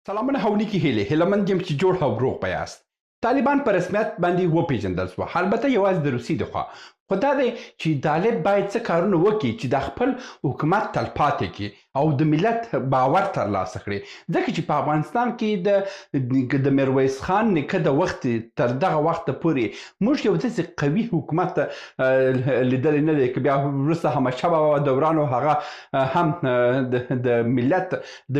سلامونه هونیکی هیله یم چې جوړ او روغ به یاست. طالبان په رسمیت باندې وپیژندل شو، البته یوازې د روسیې د خوا. خو دا دی چې طالب باید څه کارونه وکړي چې د خپل حکومت تلپاتې کړي او د ملت باور ترلاسه کړي، ځکه چې په افغانستان کې د میرویس خان نیکه د وخت تر دغه وخته پورې موږ یو داسې قوي حکومت لیدلی نه دی، که بیا وروسته احمدشاه بابا دورانو هغه هم د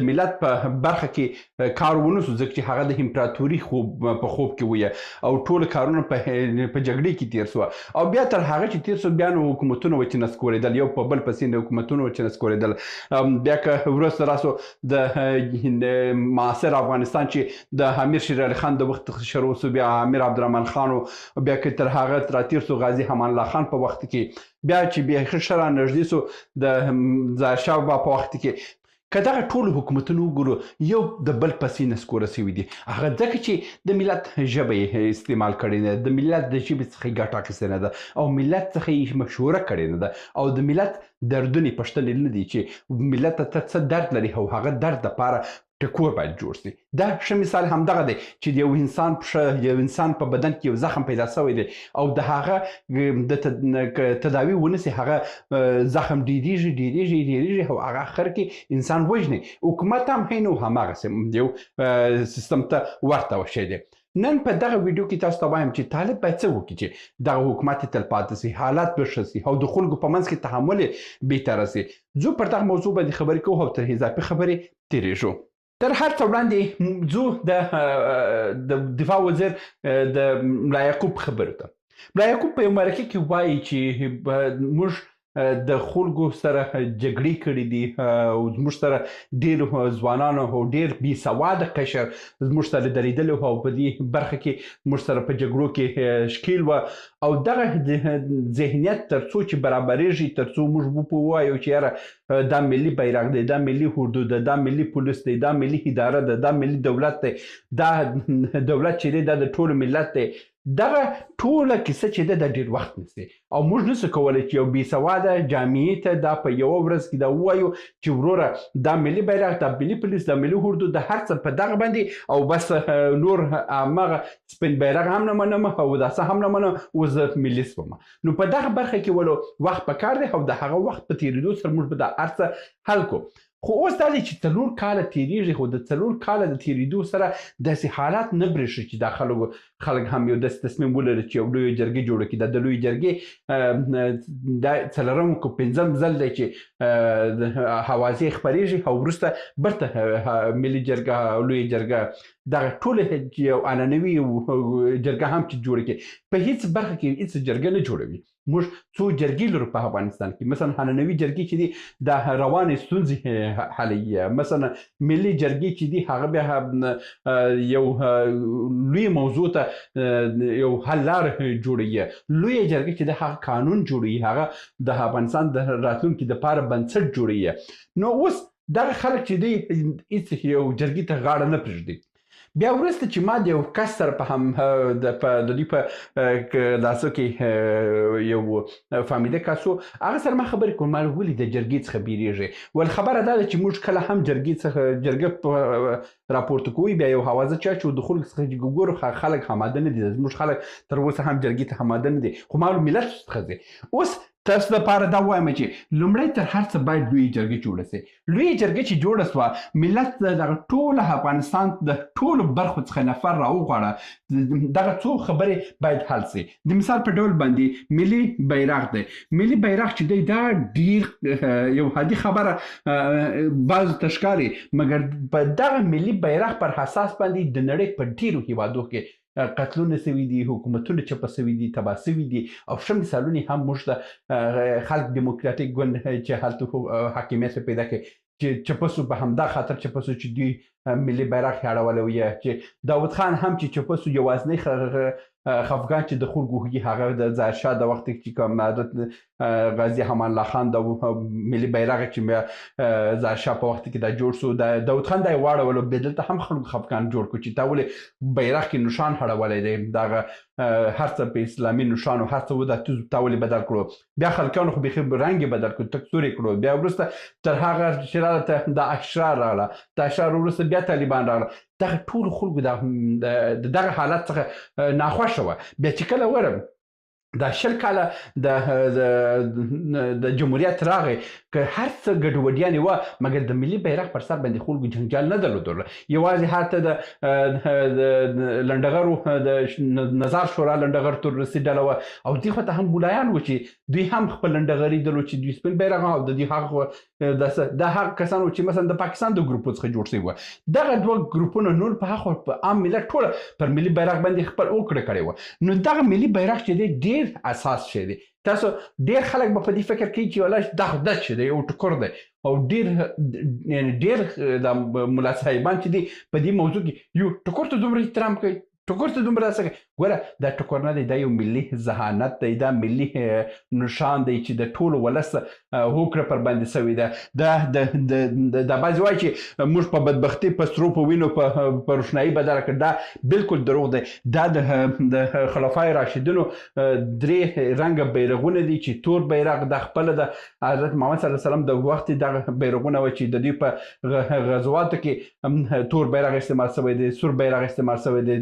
ملت په برخه کې کار ونه سو، ځکه چې هغه د امپراتوري په خوب کې ویه او ټول کارونه په جګړې کې تیر سوه، او بیا تر هغه چې تیر سو بیا نو حکومتونه و چې نسکورېدل، یو په بل پسې حکومتونه و چې نسکورېدل. بیا که وروسته راسو د معاصر افغانستان چې د امیر شیر علي خان د وخت شروع سو، بیا امیر عبدالرحمن خان، بیا که تر هغه راتیر سو غازي امان الله خان په وخت کې، بیا چې بیا ښه رانږدې سو د ظاهرشاه بابا په وخت کې. که دغه ټول حکومتونه وګورو یو د بل پسې نسکوره سوي دي، هغه ځکه چې د ملت ژبه یې استعمال کړې ده، د ملت د ژبې څخه یې ګټه اخیستې نه ده او ملت څخه یې مشوره کړې نه ده او د ملت دردونه یې پوښتلي نه دي چې ملت ته څه درد لري او هغه درد دپاره ټکور باید جوړ شي. دا ښه مثال همدغه دی چې د یو انسان په بدن کې یو زخم پیدا شوی دی او د هغه د تداوي ونسي، هغه زخم ډیریږي او هغه اخر کې انسان وژني. حکومت هم هینو هماغسې یو سیستم ته ورته شی دی. نن په دغه ویډیو کې تاسو ته وایم چې طالب باید څه وکړي چې دغه حکومت یې تلپاتې سي، حالات به ښه سي او د خلکو په منځ کې تحمل یې بهتره سي. زه پر دغه موضوع باندې خبرې کوو او تر اضافي خبرې تېرېږو. تر هر څه وړاندې ځو د دفاع وزیر د ملا یعقوب خبرو ته. ملا یعقوب په یو مرکه کې وایي چې موږ د خلکو سره جګړې کړې دي او زموږ سره ډېر ځوانان او ډېر بې سواده قشر زموږ سره درېدلی او په دې برخه کې موږ سره په جګړو کې ښکېل وه او دغه ذهنیت تر څو چې برابرېږي، تر څو موږ ووایو چې یاره دا ملي بیرغ دی، دا ملي اردو ده، دا ملي پولیس دی، دا ملي اداره ده، دا ملي دولت دی، دا دولت چې دی دا د ټولو ملت دی، دغه ټوله کیسه چې ده دا ډېر وخت نیسي او موږ نسو کولی چې یو بې سواده جامعې ته دا په یوه ورځ کې دا ووایو چې وروره دا ملي بیرغ، دا ملي پولیس، دا ملي اردو، د هر څه په دغه باندې او بس نور همغه سپین بیرغ هم نه منم او داسې هم نه منم، اوس زه ملي شوم. نو په دغه برخه کې ولو وخت پکار دی او د هغه وخت په تېرېدو سره موږ به دا هر څه حل کړو. خو اوس دا دی چې 4 کاله تېرېږي، خو د 4 کاله د تېرېدو سره داسې حالات نه برېښي چې دا خلک هم یو داسې تصمیم ولري چې یو لویه جرګې جوړه کړي. د لویې جرګې دا 4م که 5م ځل دی چې حوازې خپرېږي او وروسته برته ملي جرګه او لویه جرګه دغه ټولې یو عنعنوي جرګه هم چې جوړه کړي، په هیڅ برخه کې هیڅ جرګه نه جوړوي. موږ څو جرګې لرو په افغانستان کې، مثلا عنعنوي جرګې چې دي د روانې ستونزې حلوي، مثلا ملي جرګې چې دي هغه بیا یو لوی موضوع ته یو حل لاره جوړوي، لویه جرګه چې د هغه قانون جوړوي، هغه د افغانستان د راتلونکي دپاره بنسټ جوړوي. نو اوس دغه خلک چې دی هېڅ یو جرګې ته غاړه نه پرېږدي. بیا وروسته چې ما د یو کس سره په دوی په داسو کې یو فامیده کس و، هغه سره ما خبرې کوم، ما ولې د جرګې څخه بیریږي؟ ول خبره دا ده چې موږ کله هم جرګه راپورته کوي، بیا یو حوازه چا چې د خلکو څخه ګورو خلک اماده نه دي، زموږ خلک تر اوسه هم جرګې ته اماده نه دي، خو ما ملت څخه ځي. اوس تاسو دپاره دا وایم چې لومړی تر هر څه باید لویې جرګې جوړه سي. لویې جرګې چې جوړه سوه، ملت دغه ټول افغانستان د ټولو برخو څخه نفر راوغواړه، دغه څو خبرې باید حل سي. د مثال په ډول باندې ملي بیرغ دی، ملي بیرغ چې دی دا ډېر یو عادي خبره بعضو ته ښکاري، مګر په دغه ملي بیرغ پر اساس باندې د نړۍ په ډېرو هیوادو کې قتلونه سوي دي، حکومتونه چپه سوي دي، تباه سوي دي او ښه مثالونه هم موږ ته خلق دیموکراتیک ګوند چې هلته حاکمیت پیدا کړي چې چپه سو، په همدا خاطر چپه سو چې دوی ملي بیرغ یې اړولی و، یا چې داود خان هم چې چپه سو یوازینی خفګان چې د خلکو هغه د ظاهرشاه د وخت کې کوم عادت غازي امان الله خان د ملي بیرغ چې ظاهرشاه په وخت کې دا جوړ سو، د داود خان دا یې واړولو، بیا دلته هم خلکو خفګان جوړ کړو چې تا ولې بیرغ کې نشان اړولی دی، دغه هر څه په اسلامي نښانو هر څه د تا ولې بدل کړو بیا خلکانو خو بیخي رنګ یې بدل کړو تکثیر یې کړو بیا وروسته تر هغه چې راغله د اشرار راغله د اشرار وروسته بیا طالبان راغله دغه ټولو خلکو د دغه حالت څخه ناخوښه وه بیا چې کله ورم دا 20 کاله د جمهوریت راغی که هر څه ګډوډیانې وه مګر د ملي بیرغ پر سر باندې خلکو جنجال نه درلودله یوازې هلته د لنډغرو د نظار شورا لنډغر تورسي ډله وه او دې خوا ته هم مولایان وو چې دوی هم خپل لنډغري درلود چې دوی سپین بیرغ او د دوی هغه دا هغه کسان وو چې مثلا د پاکستان د ګروپو څخه جوړ شوي وه دغه دوه ګروپونه نور په هغه په عام ملت ټوله پر ملي بیرغ باندې خپل اوکړه کړې وه نو دغه ملي بیرغ چې دی ډېر اساس شی دی تاسو ډېر خلک به په دې فکر کوي چې ولا دا خو دچ چې دی یو ټکر دی او ډېر د ملا صاحبان چې دي په دې موضوع کې یو ټکر ته دومره احترام کوي ټکر ته دومره څه کوي ګوره دا ټکر نه دی دا یو ملي ذهانت دی دا ملي نشان دی چې د ټولو ولس هوکړه پر باندې سوې ده دا بعضې وایي چې موږ په بدبختي په سرو په وینو په روښنایي بدله کړ دا بالکل دروغ دی دا د خلفای راشدینو درې رنګه بیرغونه دي چې تور بیرغ د خپله د حضرت محمد صلی الله علیه وسلم د وخت دغه بیرغونه وه چې د دوی په غزواتو کې تور بیرغ استعمال شوی دی سور بیرغ استعمال شوی دی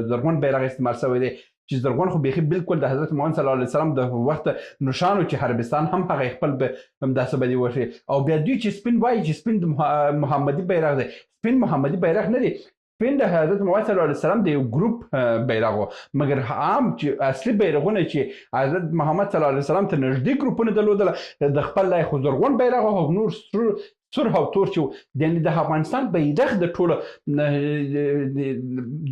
زرغون بیرغ استعمال شوی دی چې زرغون خو بیخي بالکل د حضرت محمد صلی الله علیه وسلم د وخت نشانو چې عربستان هم هغه خپل همداسې به دې وشي او بیا دوی چې سپین وایي چې سپین محمدي بیرغ دی سپین محمدي بیرغ نه دی سپین د حضرت محمد صلی الله علیه وسلم د یو ګروپ بیرغ و مګر عام چې اصلي بیرغونه چې حضرت محمد صلی الله علیه وسلم ته نږدې ګروپونه درلودله د خپل لای خو زرغون بیرغ او نور سور او تور چې یعنې د افغانستان بیرغ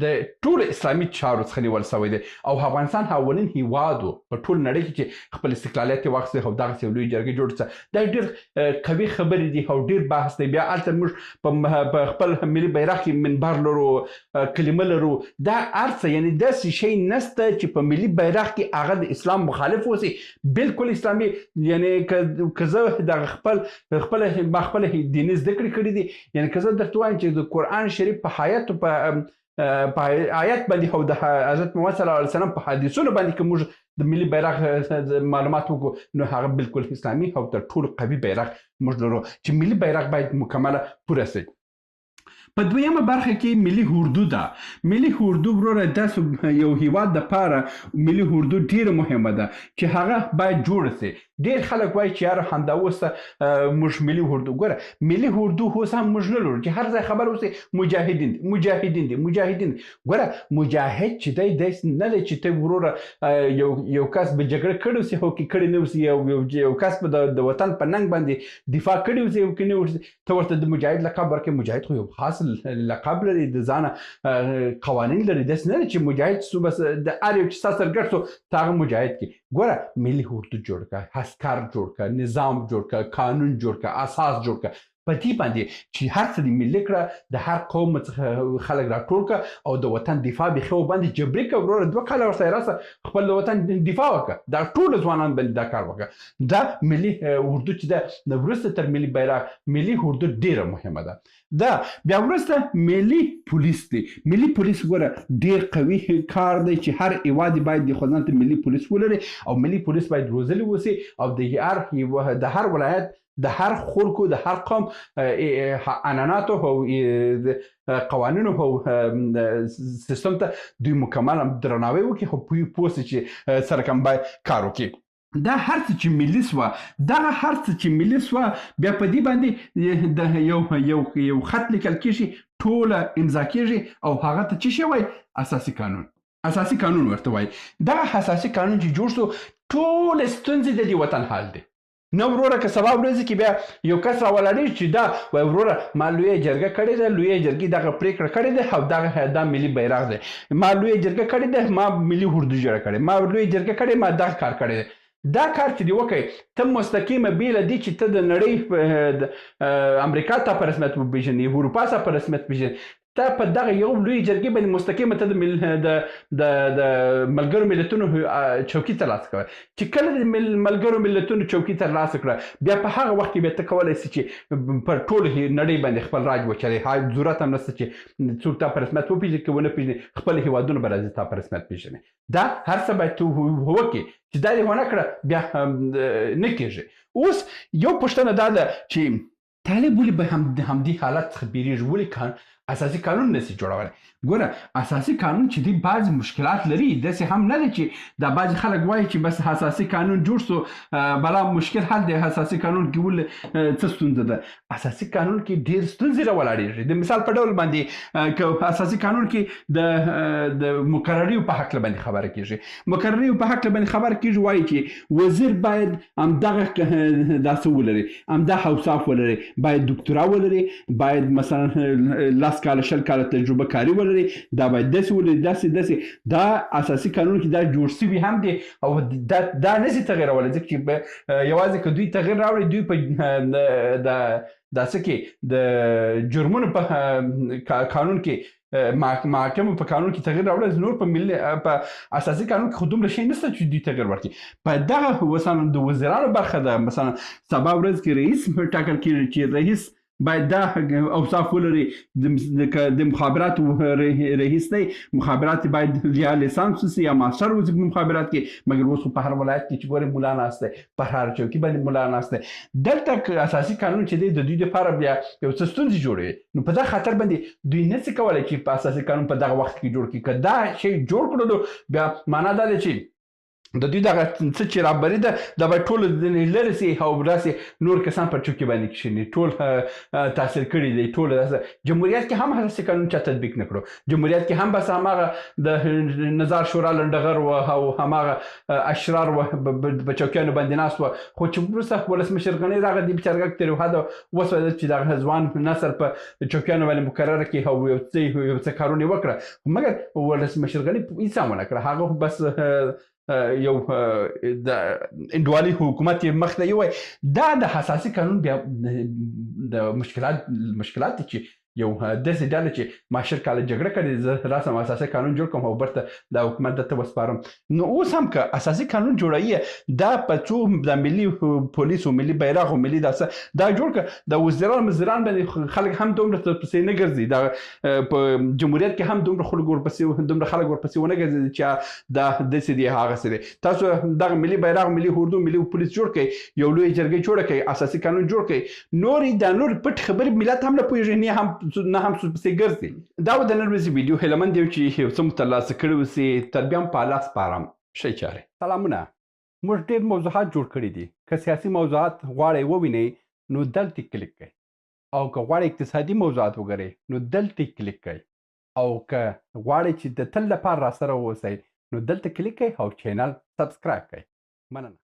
د ټولو اسلامي چارو څخه نیول شوی دی او افغانستان اولین هیواد و په ټول نړۍ کې چې خپل استقلالیت یې واخیستی او دغسې یو لوی جرګې جوړ څه دا ډېر قوي خبرې دي او ډېر بحث دی بیا هلته موږ په خپل ملي بیرغ کې منبر لرو کلمه لرو دا هر څه یعنې داسې شی نشته چې په ملي بیرغ کې هغه د اسلام مخالف اوسي بالکل اسلامي یعنې که زه دغه خپله دیني زده کړې کړي دي یعنې که زه درته وایم چې د قرآن شریف په آیت باندې او د حضرت محمد صلی الله علیه وسلم په حدیثونو باندې که موږ د ملي بیرغ معلومات وکړو نو هغه بالکل اسلامي او تر ټولو قوي بیرغ موږ لرو چې ملي بیرغ باید مکمله پوره شي په دویمه برخه کې ملي اردو ده ملي اردو وروره داسې یو هیواد دپاره ملي اردو ډېره مهمه ده چې هغه باید جوړه شي ډېر خلک وایي چې یاره همدا اوس موږ ملي اردو ګوره ملي اردو اوس هم موږ نه لرو چې هر ځای خبر اوسي مجاهدین دي ګوره مجاهد چې دی داسې نه دی چې ته وروره یو کس به جګړه کړې اوسي او که کړې نه اوسي یو کس به د وطن په ننګ باندې دفاع کړې اوسي او که نه اوسي ته ورته د مجاهد لقب ورکړې مجاهد خو یو خاص لقب لري د ځانه قوانین لري داسې نه دی چې مجاهد شو بس د هر یو چې ستا سره ګډ شو ته هغه مجاهد کړي ګوره ملي اردو جوړ کړه اسکر جوړ کړه نظام جوړ کړه قانون جوړ کړه اساس جوړ کړه په دې باندې چې هر څه دې ملي کړه د هر قوم څخه خلک راټول کړه او د وطن دفاع بیخي ورباندې جبري کړه وروره 2 کاله ورسره راسه خپل د وطن دفاع وکړه دا ټول ځوانان باندې دا کار وکړه دا ملي اردو چې ده د وروسته تر ملي بیرغ ملي اردو ډېره مهمه ده دا بیا وروسته ملي پولیس دی ملي پولیس ګوره ډېر قوي کار دی چې هر هیواد باید د خپل ځان ته ملي پولیس ولري او ملي پولیس باید روزلي اوسي او د هر ولایت د هر خلکو د هر قوم عنعناتو او قوانینو او سیستم ته دوی مکمل درناوی وکړي خو پوه سي چې سره کوم باید کار وکړي دا هر څه چې ملي سوه دغه هر څه چې ملي سوه بیا په دې باندې د یو خط لیکل کېږي ټوله امضا کېږي او هغه ته څه شی وایي اساسي قانون ورته وایي دغه اساسي قانون چې جوړ شو ټولې ستونزې د دې وطن حل دی نه وروره که سبا ورځې کې بیا یو کس راولاړېږي چې دا وایي وروره ما لویه جرګه کړې ده لویه جرګې دغه پرېکړه کړې ده او دا ملي بیرغ دی ما لویه جرګه کړې ده ما ملي اردو جوړه کړې ما لویه جرګه کړې ما دغه کار کړی دی دا کار چې دی وکړئ ته مستقیمه بیله دی چې ته د نړۍ امریکا ته په رسمیت وپېژنې اروپا ته په رسمیت پېژنې ته په دغه یو لوی جرګې باندې مستقیمه ته د ملګرو ملتونو چوکۍ ترلاسه کوه چې کله د ملګرو ملتونو چوکۍ ترلاسه کړه بیا په هغه وخت کې بیا ته کولی سي چې پر ټول نړۍ باندې خپل راج وچلې ضرورت هم نشته چې څوک تا په رسمیت وپېژني که ونه پېژني خپل هېوادونه به راځي تا په رسمیت پېژني دا هر څه باید ته وکړې چې دا دې ونه کړه بیا نه کېږي. اوس یو پوښتنه دا ده چې طالب ولې به همدې حالت څخه بیریږي ولې اساسي قانون نشي جوړولی. ګوره اساسي قانون چې دی بعضې مشکلات لري داسې هم نه دی چې دا بعضې خلک وایي چې بس اساسي قانون جوړ سو بلا مشکل حل دی اساسي قانون کې ولې څه ستونزه ده. اساسي قانون کې ډېر ستونزې راولاړېږي. د مثال په ډول باندې که اساسي قانون کې د مقرریو په حق باندې خبره کېږي مقرریو په حق باندې خبره کېږي وایي چې وزیر باید همدغه داسې ولري همدا اوصاف ولري باید دکتورا ولري باید مثلا 10 کاله 20 کاله تجربه کاري ولري دا باید داسې ولري داسې دا اساسي قانون کې دا جوړ شوي هم دی او دا نشي تغیرولی ځکه چې یوازې که دوی تغیر راوړي دوی په دا څه کې د جرمونو په قانون کې محاکمو په قانون کې تغیر راوړل نور په اساسي قانون کې خو دومره شی نشته چې دوی تغیر ورکړي. په دغه مثلا د وزیرانو برخه ده مثلا سبا ورځ کې رئیس ټاکل کېږي چې رئیس باید دا اوصاف ولري د مخابراتو رئیس دی مخابرات باید یا لیسانس وسي یا ماستر وسي په مخابرات کې مګر اوس په هر ولایت کې چې ګورې ملا ناست دی په هر چوکۍ باندې ملا ناست دی دلته اساسي قانون چې دی د دوی دپاره بیا یو څه ستونزې جوړوي نو په دغه خاطر باندې دوی نشي کولی چې په اساسي قانون په دغه وخت کې جوړ کړي که دا شی جوړ کړو نو بیا معنا دا دی چې د دوی دغه څه چې رابري ده دا به ټول لرې سي او داسې نور کسان پر چوکۍ باندې کښېني ټول تاثیر کړي دی ټول جمهوریت کې هم اساسي قانون چا تطبیق نه کړو جمهوریت کې هم بس هماغه د نظار شورا لنډغر و او هماغه اشرار و په چوکیانو باندې ناست و خو چې وروسته ولسمشر غني راغی دې بیچاره غږ ترې وهده وسوده چې دغه ځوان نصر په چوکیانو باندې مقرره کړي او یو څه کارونه یې وکړه مګر ولسمشر غني هېڅ هم ونه کړه هغه بس یو د انډوالي حکومت یې مخ ته یووی دا د اساسي قانون بیا د مشکلات دي چې یو داسې ډله چې ما 20 کاله جګړه کړې زه راسم اساسي قانون جوړ کړم او برته د حکومت درته وسپارم نو اوس هم که اساسي قانون جوړوي دا په څو د ملي پولیسو ملي بیرغ او ملي دا جوړ کړه د وزیران باندې خلک هم دومره پسې نه ګرځي دا په جمهوریت کې هم دومره خلک ورپسې ونه ګرځي چې دا داسې دی هغسې دی تاسو دغه ملي بیرغ ملي اردو ملي پولیس جوړ کړئ یو لوی جرګې جوړه کړئ اساسي قانون جوړ کړئ نور پټ خبرې ملت هم نه پوهېږي نه هم پسې ګرځي دا به د نن ورځې ویډیو هیله یو چې یو څه مو ترلاسه کړي اوسې تر بیا هم په الله سپارم ښه چارې سلامونه موږ ډېر موضوعات جوړ کړي دي که سیاسي موضوعات غواړئ ووینئ نو دلته کلیک کړئ او که غواړئ اقتصادي موضوعات وګورئ نو دلته کلیک کړئ او که غواړئ چې د تل لپاره راسره واوسئ نو دلته کلیک کړئ او چینل سبسکرایب کړئ مننه